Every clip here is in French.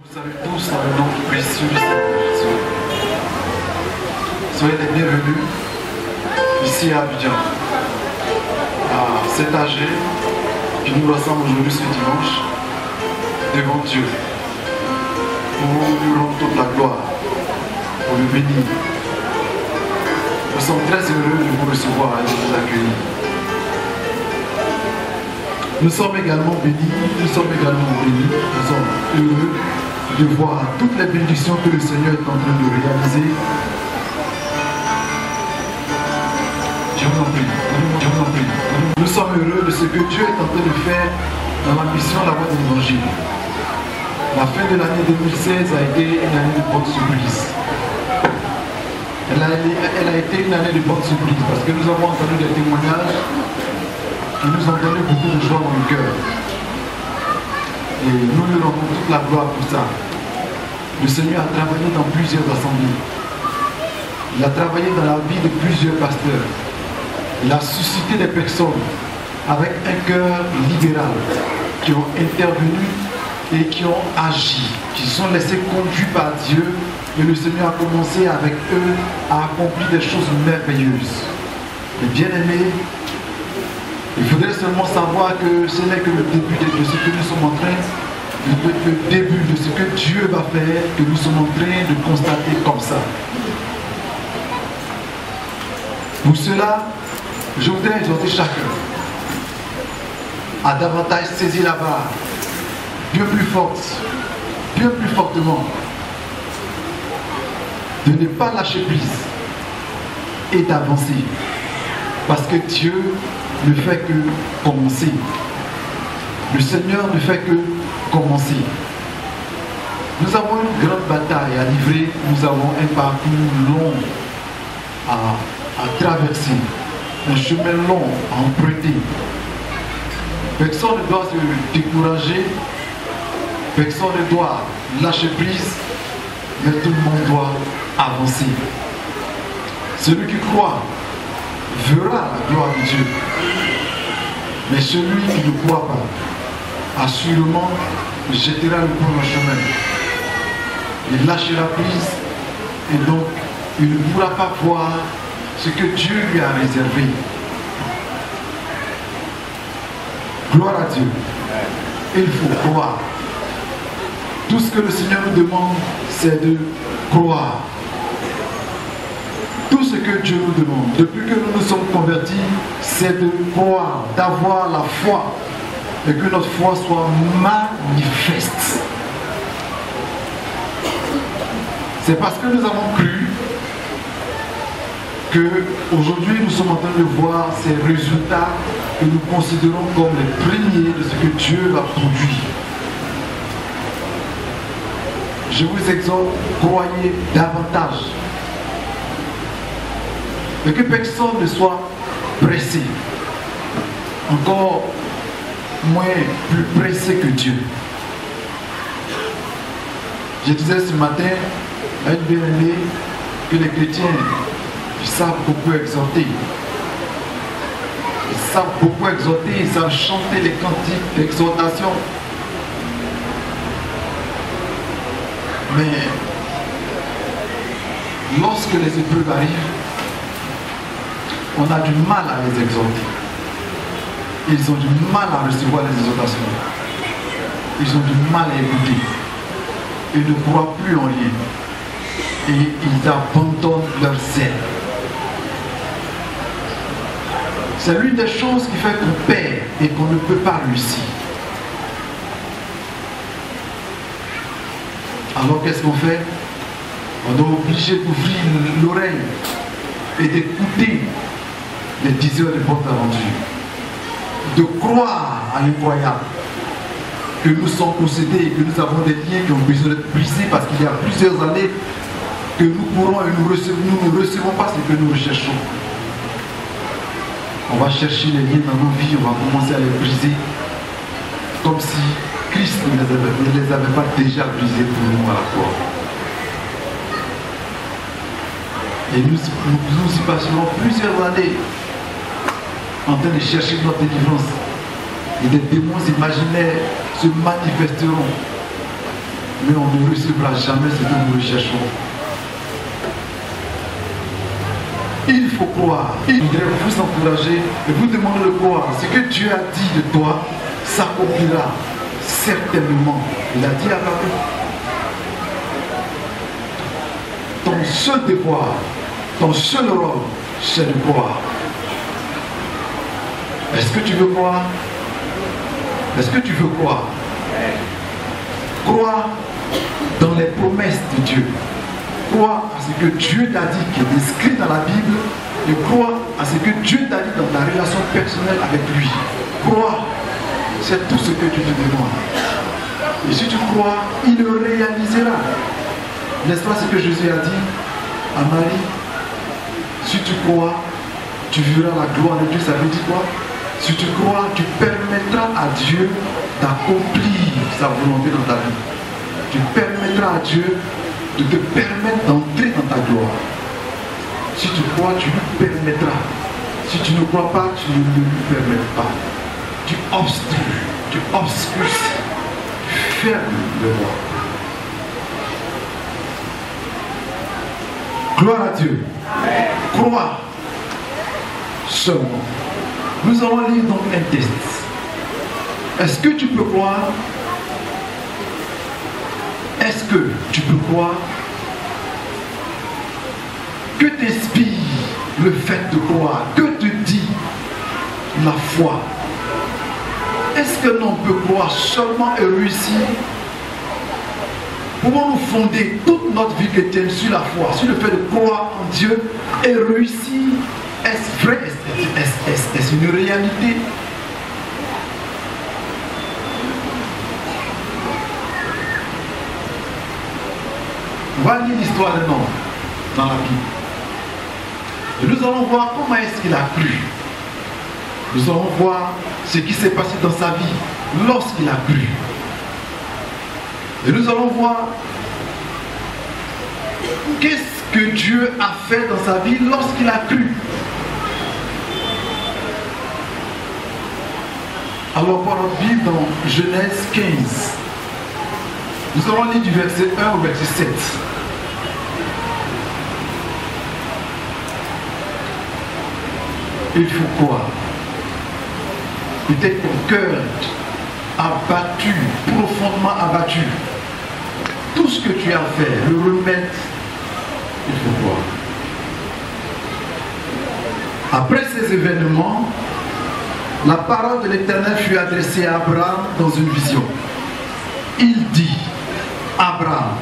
Vous savez tous dans le nom précieux du Seigneur Jésus. Soyez les bienvenus ici à Abidjan, à cet AG qui nous rassemble aujourd'hui ce dimanche devant Dieu pour lui rendre toute la gloire, pour le bénir. Nous sommes très heureux de vous recevoir et de vous accueillir. Nous sommes également bénis, nous sommes heureux de voir toutes les bénédictions que le Seigneur est en train de réaliser. Je vous en prie. Nous sommes heureux de ce que Dieu est en train de faire dans la mission La Voix de l'Évangile. La fin de l'année 2016 a été une année de bonne surprise. Elle a été une année de bonne surprise parce que nous avons entendu des témoignages qui nous ont donné beaucoup de joie dans le cœur. Et nous lui rendons toute la gloire pour ça. Le Seigneur a travaillé dans plusieurs assemblées. Il a travaillé dans la vie de plusieurs pasteurs. Il a suscité des personnes avec un cœur libéral qui ont intervenu et qui ont agi, qui sont laissés conduits par Dieu. Et le Seigneur a commencé avec eux à accomplir des choses merveilleuses. Et bien aimés, il faudrait seulement savoir que ce n'est que le début de ce que nous sommes en train, le début de ce que Dieu va faire, que nous sommes en train de constater comme ça. Pour cela, je voudrais exhorter chacun à davantage saisir la barre, bien plus fortement, de ne pas lâcher prise et d'avancer. Parce que Dieu ne fait que commencer. Le Seigneur ne fait que commencer. Nous avons une grande bataille à livrer, nous avons un parcours long à traverser, un chemin long à emprunter. Personne ne doit se décourager, personne ne doit lâcher prise, mais tout le monde doit avancer. Celui qui croit verra la gloire de Dieu. Mais celui qui ne croit pas, assurément, jettera le point dans le chemin. Il lâchera prise et donc il ne pourra pas voir ce que Dieu lui a réservé. Gloire à Dieu. Il faut croire. Tout ce que le Seigneur nous demande, c'est de croire. Tout ce que Dieu nous demande, depuis que nous nous sommes convertis, c'est de croire, d'avoir la foi et que notre foi soit manifeste. C'est parce que nous avons cru qu'aujourd'hui nous sommes en train de voir ces résultats que nous considérons comme les premiers de ce que Dieu va produire. Je vous exhorte, croyez davantage. Et que personne ne soit pressé. Encore moins plus pressé que Dieu. Je disais ce matin à une bien-aimée que les chrétiens ils savent beaucoup exhorter. Ils savent beaucoup exhorter, ils savent chanter les cantiques d'exhortation. Mais lorsque les épreuves arrivent, on a du mal à les exhorter. Ils ont du mal à recevoir les exhortations. Ils ont du mal à écouter. Ils ne croient plus en rien. Et ils abandonnent leur zèle. C'est l'une des choses qui fait qu'on perd et qu'on ne peut pas réussir. Alors qu'est-ce qu'on fait? On est obligé d'ouvrir l'oreille et d'écouter les diseurs de bonnes aventures. De croire à l'incroyable. Que nous sommes possédés et que nous avons des liens qui ont besoin d'être brisés parce qu'il y a plusieurs années que nous courons et nous ne recevons pas ce que nous recherchons. On va chercher les liens dans nos vies, on va commencer à les briser comme si Christ ne les avait pas déjà brisés pour nous à la croix. Et nous y passerons plusieurs années en train de chercher notre délivrance. Et des démons imaginaires se manifesteront. mais on ne recevra jamais ce que nous recherchons. Il faut croire. Il voudrait vous encourager et vous demander de croire. Ce que Dieu a dit de toi s'accomplira certainement. Il a dit à Abraham. Ton seul devoir, ton seul rôle, c'est de croire. Est-ce que tu veux croire? Est-ce que tu veux croire? Croire dans les promesses de Dieu. Croire à ce que Dieu t'a dit, qui est inscrit dans la Bible, et croire à ce que Dieu t'a dit dans ta relation personnelle avec lui. Croire, c'est tout ce que tu te demandes. Et si tu crois, il le réalisera. N'est-ce pas ce que Jésus a dit à Marie? Si tu crois, tu verras la gloire de Dieu. Ça veut dire quoi? Si tu crois, tu permettras à Dieu d'accomplir sa volonté dans ta vie. Tu permettras à Dieu de te permettre d'entrer dans ta gloire. Si tu crois, tu lui permettras. Si tu ne crois pas, tu ne lui permets pas. Tu obstrues, tu obscurcis, tu fermes le roi. Gloire à Dieu. Croire seulement. Nous allons lire donc un test. Est-ce que tu peux croire? Est-ce que tu peux croire? Que t'inspire le fait de croire? Que te dit la foi? Est-ce que l'on peut croire seulement et réussir? Pouvons-nous fonder toute notre vie chrétienne sur la foi, sur le fait de croire en Dieu et réussir? Est-ce vrai? Est-ce une réalité? On va lire l'histoire d'un homme dans la Bible. Et nous allons voir comment est-ce qu'il a cru. Nous allons voir ce qui s'est passé dans sa vie lorsqu'il a cru. Et nous allons voir qu'est-ce que Dieu a fait dans sa vie lorsqu'il a cru. Alors, pour notre Bible dans Genèse 15, nous allons lire du verset 1 au verset 7. Il faut croire. Peut-être ton cœur abattu, profondément abattu. Tout ce que tu as fait, le remettre, il faut croire. Après ces événements, la parole de l'Éternel fut adressée à Abraham dans une vision. Il dit, Abraham,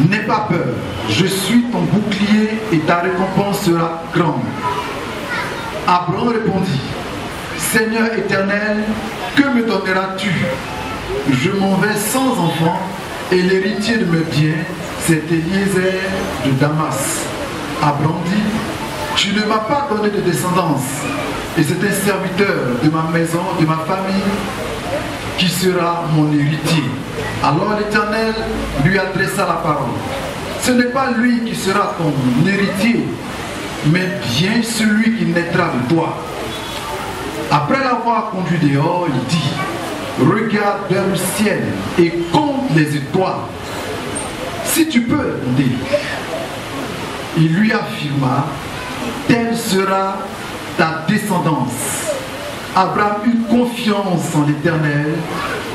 n'aie pas peur, je suis ton bouclier et ta récompense sera grande. Abraham répondit, Seigneur éternel, que me donneras-tu? Je m'en vais sans enfant et l'héritier de mes biens, c'est Eliezer de Damas. Abraham dit, tu ne m'as pas donné de descendance et c'est un serviteur de ma maison, de ma famille, qui sera mon héritier. Alors l'Éternel lui adressa la parole. Ce n'est pas lui qui sera ton héritier, mais bien celui qui naîtra de toi. Après l'avoir conduit dehors, il dit, regarde vers le ciel et compte les étoiles, si tu peux répondre. Il lui affirma, telle sera ta descendance. Abraham eut confiance en l'Éternel,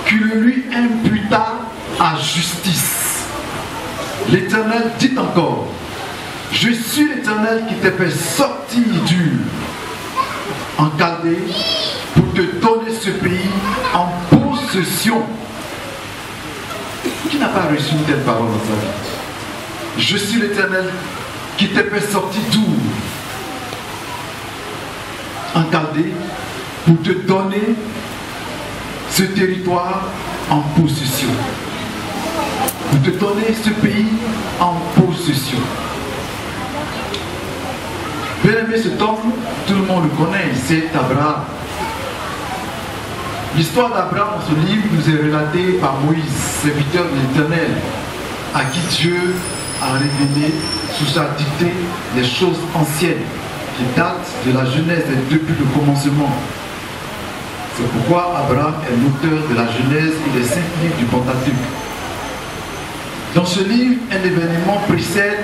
qui le lui imputa à justice. L'Éternel dit encore, je suis l'Éternel qui t'a fait sortir d'Ur en Chaldée pour te donner ce pays en possession. Qui n'a pas reçu une telle parole dans sa vie? Je suis l'Éternel qui t'a fait sortir d'Ur en Chaldée pour te donner ce territoire en possession. Pour te donner ce pays en possession. Bien aimé, cet homme, tout le monde le connaît, c'est Abraham. L'histoire d'Abraham dans ce livre nous est relatée par Moïse, serviteur de l'Éternel, à qui Dieu a révélé sous sa dictée les choses anciennes qui datent de la Genèse et depuis le commencement. C'est pourquoi Abraham est l'auteur de la Genèse et des 5 livres du Pentateuque. Dans ce livre, un événement précède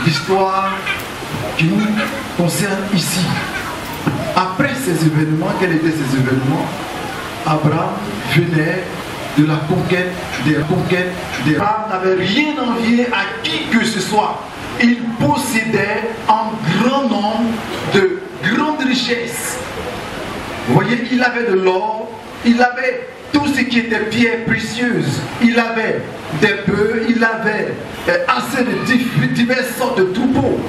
l'histoire qui nous concerne ici. Après ces événements, quels étaient ces événements? Abraham venait de la conquête des Abraham n'avait rien envié à qui que ce soit. Il possédait un grand nombre de grandes richesses. Vous voyez, il avait de l'or, il avait tout ce qui était pierres précieuses, il avait des bœufs, il avait assez de diverses sortes de troupeaux.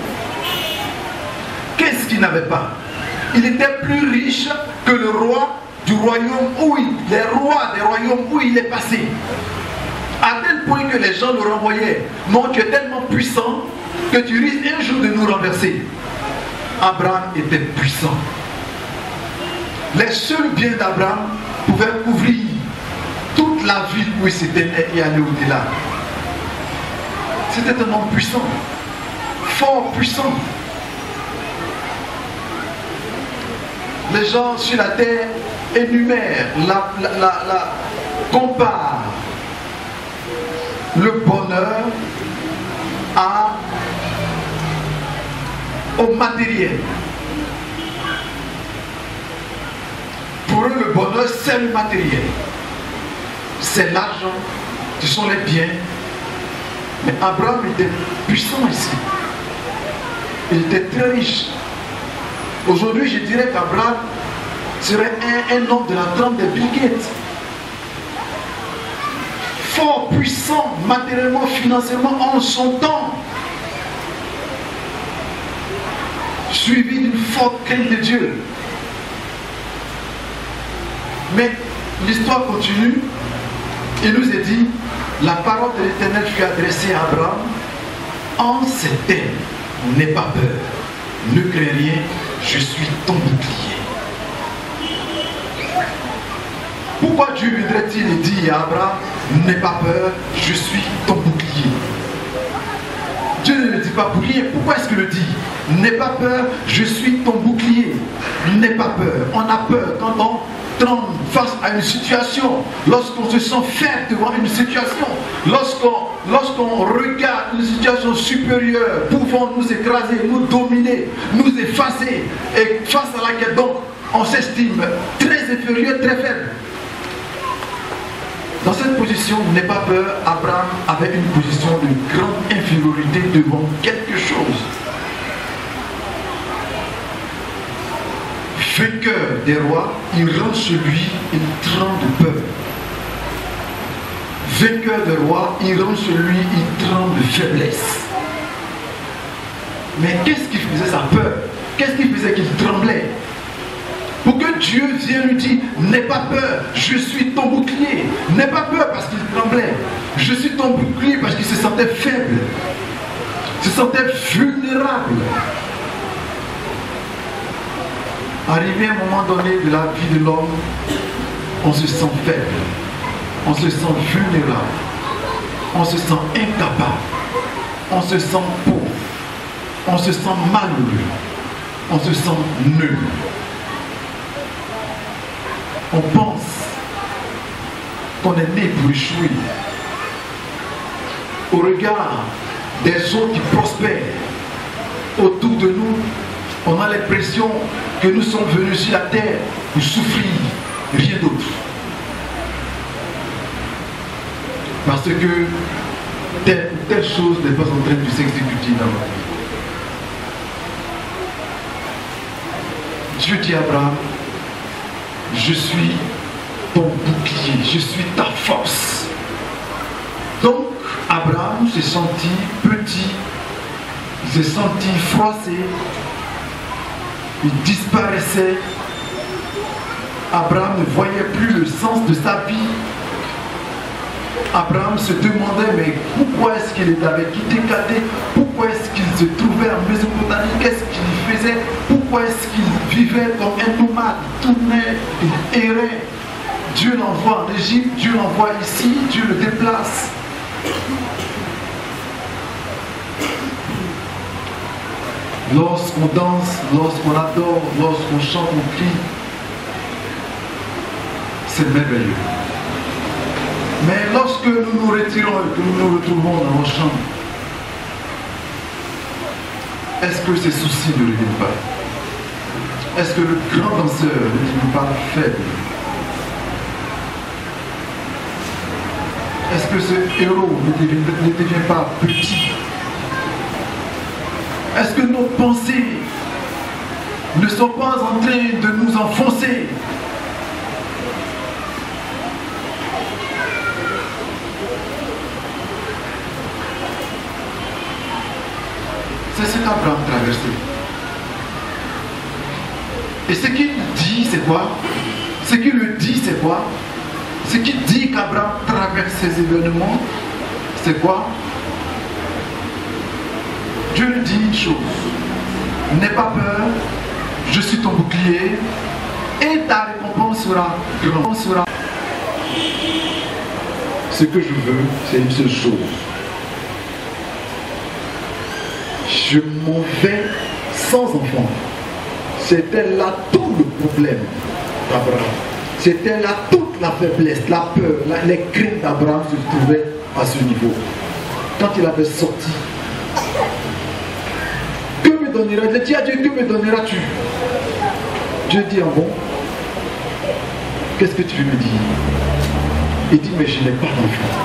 Qu'est-ce qu'il n'avait pas? Il était plus riche que le roi du royaume les rois des royaumes où il est passé. À tel point que les gens le renvoyaient. Non, tu es tellement puissant que tu risques un jour de nous renverser. Abraham était puissant. Les seuls biens d'Abraham pouvaient couvrir toute la ville où il s'était né et aller au-delà. C'était un homme puissant, fort puissant. Les gens sur la terre énumèrent, comparent le bonheur au matériel. Pour eux, le bonheur, c'est le matériel. C'est l'argent, ce sont les biens. Mais Abraham était puissant ici. Il était très riche. Aujourd'hui, je dirais qu'Abraham serait un homme de la trempe des Bill Gates. Fort, puissant, matériellement, financièrement, en son temps. Suivi d'une forte crainte de Dieu. Mais l'histoire continue. Il nous est dit, la parole de l'Éternel fut adressée à Abraham en ces termes: n'aie pas peur, ne crains rien, je suis ton bouclier. Pourquoi Dieu viendrait-il dire à Abraham: n'aie pas peur, je suis ton bouclier? Dieu ne le dit pas pour rien. Pourquoi est-ce qu'il le dit? N'aie pas peur, je suis ton bouclier. N'aie pas peur. On a peur quand on tremble face à une situation, lorsqu'on se sent faible devant une situation, lorsqu'on regarde une situation supérieure pouvant nous écraser, nous dominer, nous effacer, et face à laquelle donc on s'estime très inférieur, très faible. Dans cette position, n'aie pas peur, Abraham avait une position de grande infériorité devant quelque chose. Vainqueur des rois, il rend celui, il tremble de peur. Vainqueur des rois, il rend celui, il tremble de faiblesse. Mais qu'est-ce qui faisait sa peur? Qu'est-ce qui faisait qu'il tremblait? Pour que Dieu vienne lui dire: n'aie pas peur, je suis ton bouclier. N'aie pas peur parce qu'il tremblait. Je suis ton bouclier parce qu'il se sentait faible, se sentait vulnérable. Arrivé à un moment donné de la vie de l'homme, on se sent faible, on se sent vulnérable, on se sent incapable, on se sent pauvre, on se sent malheureux, on se sent nul. On pense qu'on est né pour échouer. Au regard des autres qui prospèrent autour de nous, on a l'impression que nous sommes venus sur la terre pour souffrir, rien d'autre. Parce que telle ou telle chose n'est pas en train de s'exécuter dans notre vie. Dieu dit à Abraham: je suis ton bouclier, je suis ta force. Donc Abraham s'est senti petit, il s'est senti froissé, il disparaissait. Abraham ne voyait plus le sens de sa vie. Abraham se demandait: mais pourquoi est-ce qu'il avait quitté Chaldée? Pourquoi est-ce qu'il se trouvait en Mésopotamie? Qu'est-ce qu'il faisait? Pourquoi est-ce qu'il vivait comme un nomade? Il tournait, il errait. Dieu l'envoie en Égypte, Dieu l'envoie ici, Dieu le déplace. Lorsqu'on danse, lorsqu'on adore, lorsqu'on chante, on crie, c'est merveilleux. Mais lorsque nous nous retirons et que nous nous retrouvons dans nos chambres, est-ce que ces soucis ne reviennent pas? Est-ce que le grand danseur ne devient pas faible? Est-ce que ce héros ne devient pas petit? Est-ce que nos pensées ne sont pas en train de nous enfoncer? C'est cet Abraham traversé. Et ce qu'il dit, c'est quoi? Ce qu'il le dit, c'est quoi? Ce qu'il dit qu'Abraham traverse ces événements, c'est quoi? Dieu lui dit une chose: n'aie pas peur, je suis ton bouclier et ta récompense sera grande. Ce que je veux, c'est une seule chose. Je m'en vais sans enfant. C'était là tout le problème d'Abraham. C'était là toute la faiblesse, la peur, les craintes d'Abraham se trouvaient à ce niveau. Quand il avait sorti, que me donneras-tu? Il a dit à Dieu, que me donneras-tu? Dieu dit: ah bon, qu'est-ce que tu veux me dire? Il dit: mais je n'ai pas d'enfant.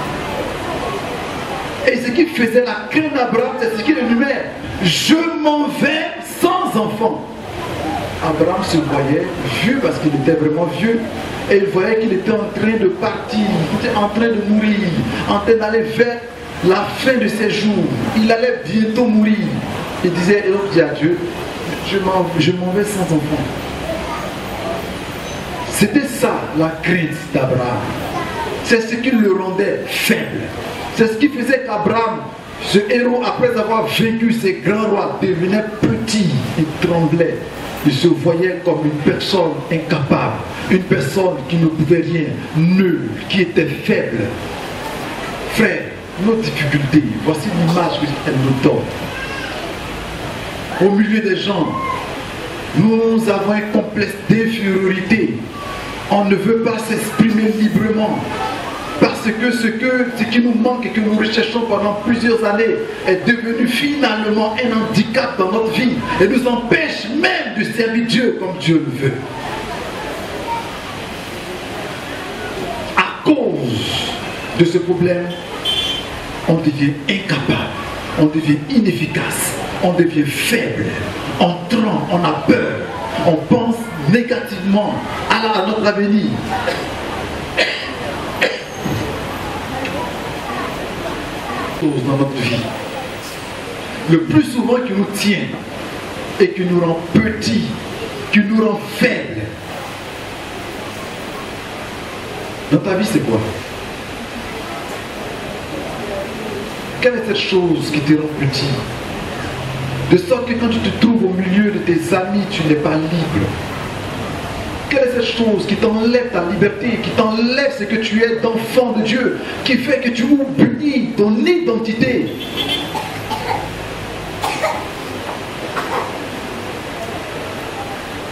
Et ce qui faisait la crainte d'Abraham, c'est ce qu'il énumère: je m'en vais sans enfant. Abraham se voyait vieux parce qu'il était vraiment vieux, et il voyait qu'il était en train de partir, il était en train de mourir, en train d'aller vers la fin de ses jours. Il allait bientôt mourir. Il disait, et donc il dit à Dieu: je m'en vais sans enfant. C'était ça la crainte d'Abraham. C'est ce qui le rendait faible. C'est ce qui faisait qu'Abraham, ce héros, après avoir vaincu ces grands rois, devenait petit. Il tremblait. Il se voyait comme une personne incapable, une personne qui ne pouvait rien, nulle, qui était faible. Frère, nos difficultés, voici l'image qu'elle nous donne. Au milieu des gens, nous avons un complexe d'infériorité. On ne veut pas s'exprimer librement. Parce que ce qui nous manque et que nous recherchons pendant plusieurs années est devenu finalement un handicap dans notre vie et nous empêche même de servir Dieu comme Dieu le veut. À cause de ce problème, on devient incapable, on devient inefficace, on devient faible, on tremble, on a peur, on pense négativement à notre avenir. Dans notre vie, le plus souvent qui nous tient et qui nous rend petits, qui nous rend faibles. Dans ta vie, c'est quoi? Quelle est cette chose qui te rend petit? De sorte que quand tu te trouves au milieu de tes amis, tu n'es pas libre. Quelle est cette chose qui t'enlève ta liberté, qui t'enlève ce que tu es d'enfant de Dieu, qui fait que tu oublies ton identité?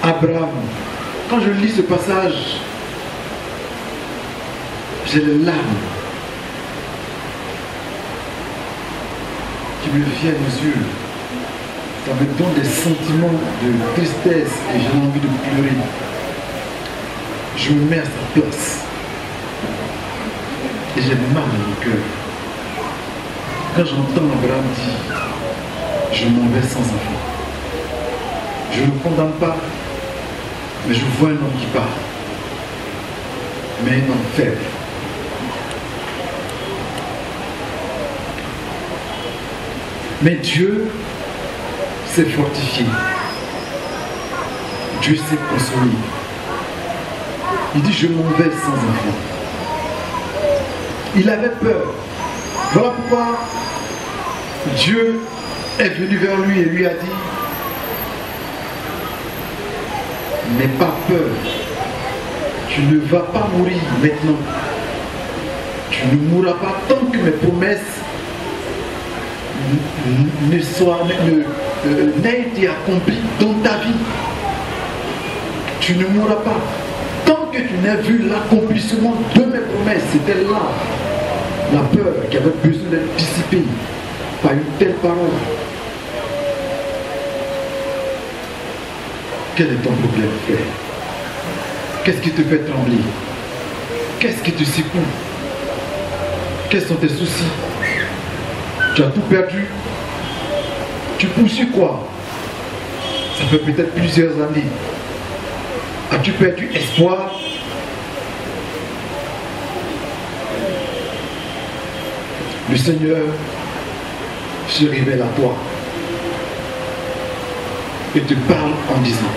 Abraham, quand je lis ce passage, j'ai les larmes qui me viennent aux yeux. Ça me donne des sentiments de tristesse et j'ai envie de pleurer. Je me mets à sa place et j'ai mal dans le cœur quand j'entends Abraham dire: je m'en vais sans enfant. Je ne condamne pas, mais je vois un homme qui part, mais un homme faible. Mais Dieu s'est fortifié, Dieu s'est consolé. Il dit: je m'en vais sans enfant. Il avait peur. Voilà pourquoi Dieu est venu vers lui et lui a dit: n'aie pas peur. Tu ne vas pas mourir maintenant. Tu ne mourras pas tant que mes promesses n'aient été accomplies dans ta vie. Tu ne mourras pas. Tant que tu n'aies vu l'accomplissement de mes promesses. C'était là la peur qui avait besoin d'être dissipée par une telle parole. Quel est ton problème, frère? Qu'est-ce qui te fait trembler? Qu'est-ce qui te secoue? Quels sont tes soucis? Tu as tout perdu? Tu poursuis quoi? Ça fait peut-être plusieurs années. As-tu perdu espoir? Le Seigneur se révèle à toi et te parle en disant: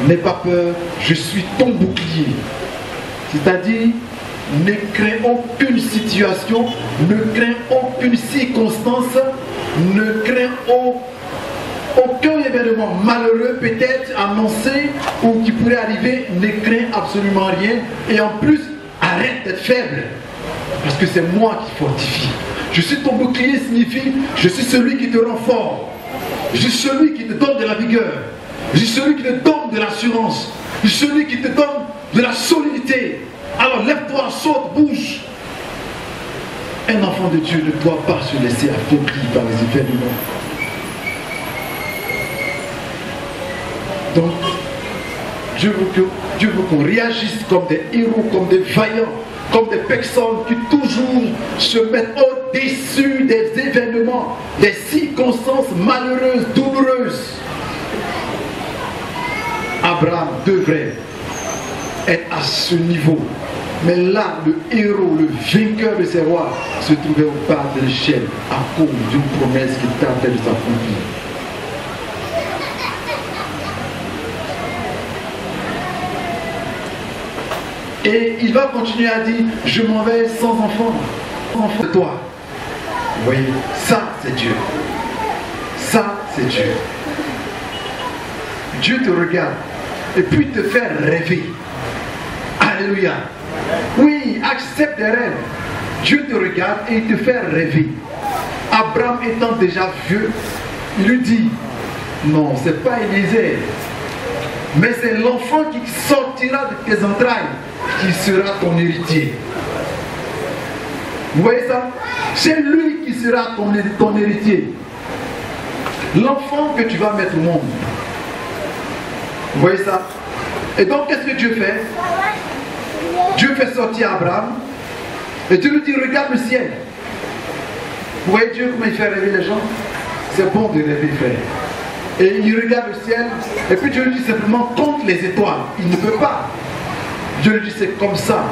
n'aie pas peur, je suis ton bouclier. C'est-à-dire, ne crains aucune situation, ne crains aucune circonstance, ne crains aucun événement malheureux peut-être annoncé ou qui pourrait arriver, ne crains absolument rien. Et en plus, arrête d'être faible, parce que c'est moi qui fortifie. Je suis ton bouclier signifie, je suis celui qui te rend fort. Je suis celui qui te donne de la vigueur. Je suis celui qui te donne de l'assurance. Je suis celui qui te donne de la solidité. Alors lève-toi, saute, bouge. Un enfant de Dieu ne doit pas se laisser affaiblir par les effets du monde. Donc, Dieu veut qu'on réagisse comme des héros, comme des vaillants, comme des personnes qui toujours se mettent au-dessus des événements, des circonstances malheureuses, douloureuses. Abraham devrait être à ce niveau. Mais là, le héros, le vainqueur de ces rois, se trouvait au bas de l'échelle à cause d'une promesse qui tardait de s'accomplir. Et il va continuer à dire: je m'en vais sans enfant. Sans enfant de toi. Vous voyez, ça c'est Dieu. Ça c'est Dieu. Dieu te regarde et puis te fait rêver. Alléluia. Oui, accepte des rêves. Dieu te regarde et il te fait rêver. Abraham étant déjà vieux, il lui dit: non, ce n'est pas Élisée, mais c'est l'enfant qui sortira de tes entrailles qui sera ton héritier. Vous voyez ça? C'est lui qui sera ton héritier. L'enfant que tu vas mettre au monde. Vous voyez ça? Et donc qu'est-ce que Dieu fait? Dieu fait sortir Abraham et Dieu lui dit: regarde le ciel. Vous voyez Dieu comment il fait rêver les gens? C'est bon de rêver, frère. Et il regarde le ciel et puis Dieu lui dit simplement: compte les étoiles. Il ne peut pas. Dieu lui dit: c'est comme ça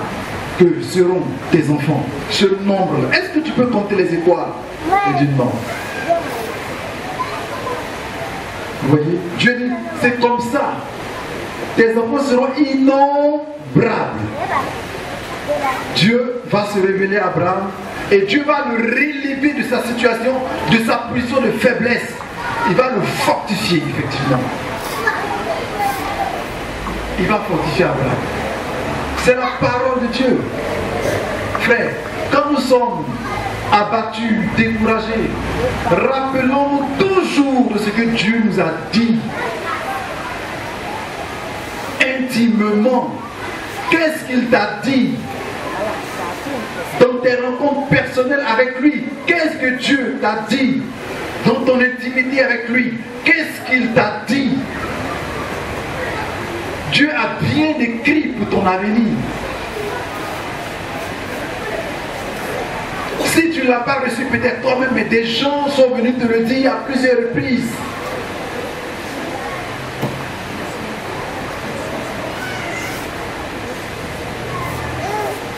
que seront tes enfants, ce nombre-là. Est-ce que tu peux compter les étoiles? Il dit non. Vous voyez, Dieu dit: c'est comme ça. Tes enfants seront innombrables. Dieu va se révéler à Abraham et Dieu va le relever de sa situation, de sa position de faiblesse. Il va le fortifier, effectivement. Il va fortifier Abraham. C'est la parole de Dieu. Frère, quand nous sommes abattus, découragés, rappelons-nous toujours de ce que Dieu nous a dit. Intimement. Qu'est-ce qu'il t'a dit? Dans tes rencontres personnelles avec lui, qu'est-ce que Dieu t'a dit? Dans ton intimité avec lui, qu'est-ce qu'il t'a dit? Dieu a bien écrit pour ton avenir. Si tu ne l'as pas reçu peut-être toi-même, mais des gens sont venus te le dire à plusieurs reprises.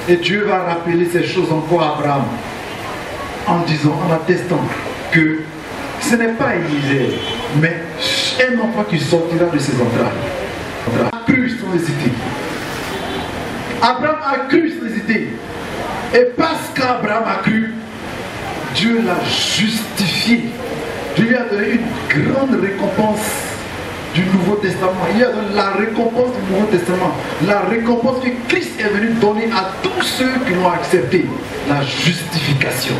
Et Dieu va rappeler ces choses encore à Abraham en disant, en attestant que ce n'est pas Élisée, mais un enfant qui sortira de ses entrailles. Abraham a cru sans hésiter. Abraham a cru sans hésiter. Et parce qu'Abraham a cru, Dieu l'a justifié. Dieu lui a donné une grande récompense du Nouveau Testament. Il y a la récompense du Nouveau Testament. La récompense que Christ est venu donner à tous ceux qui l'ont accepté. La justification.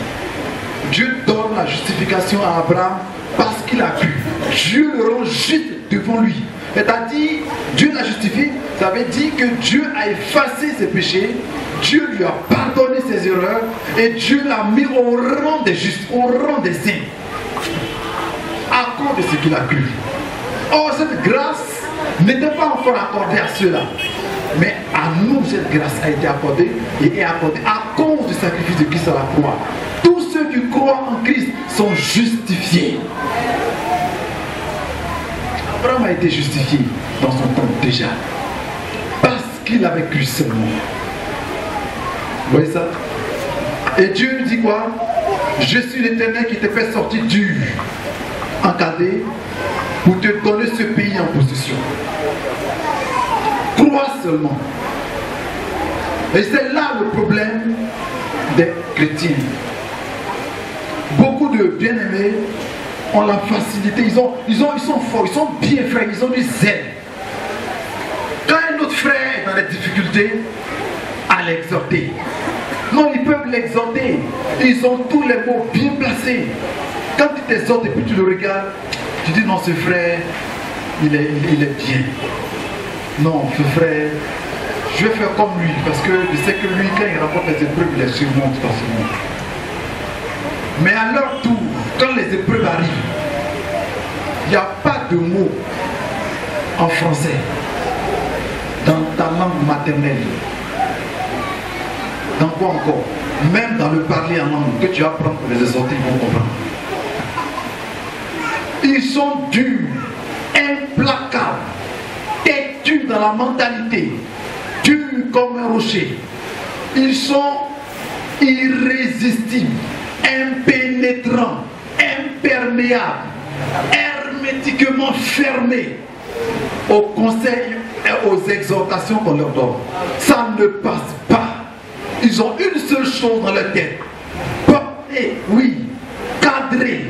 Dieu donne la justification à Abraham parce qu'il a cru. Dieu le rend juste devant lui. C'est-à-dire, Dieu l'a justifié, ça veut dire que Dieu a effacé ses péchés, Dieu lui a pardonné ses erreurs et Dieu l'a mis au rang des justes, au rang des saints, à cause de ce qu'il a cru. Or, cette grâce n'était pas encore accordée à ceux-là. Mais à nous, cette grâce a été accordée et est accordée à cause du sacrifice de Christ à la croix. Tous ceux qui croient en Christ sont justifiés. Abraham a été justifié dans son temps déjà. Parce qu'il avait cru seulement. Vous voyez ça? Et Dieu lui dit quoi? Je suis l'Éternel qui te fait sortir dur en Chaldée pour te donner ce pays en possession. Crois seulement. Et c'est là le problème des chrétiens. Beaucoup de bien-aimés ont la facilité, ils sont forts, ils sont bien frères, ils ont du zèle. Quand un autre frère est dans les difficultés, à l'exhorter. Non, ils peuvent l'exhorter. Ils ont tous les mots bien placés. Quand tu t'exhortes et puis tu le regardes, tu dis non, ce frère, il est bien. Non, ce frère, je vais faire comme lui, parce que je sais que lui, quand il rapporte les épreuves, il les surmonte facilement. Mais à leur tour, quand les épreuves arrivent, il n'y a pas de mots en français dans ta langue maternelle. Dans quoi encore? Même dans le parler en langue que tu apprends pour les exhorter, ils vont comprendre. Ils sont durs, implacables, têtus dans la mentalité, durs comme un rocher. Ils sont irrésistibles, impénétrants, imperméables, hermétiquement fermés aux conseils et aux exhortations qu'on leur donne. Ça ne passe pas. Ils ont une seule chose dans leur tête. Porter, oui, cadrer,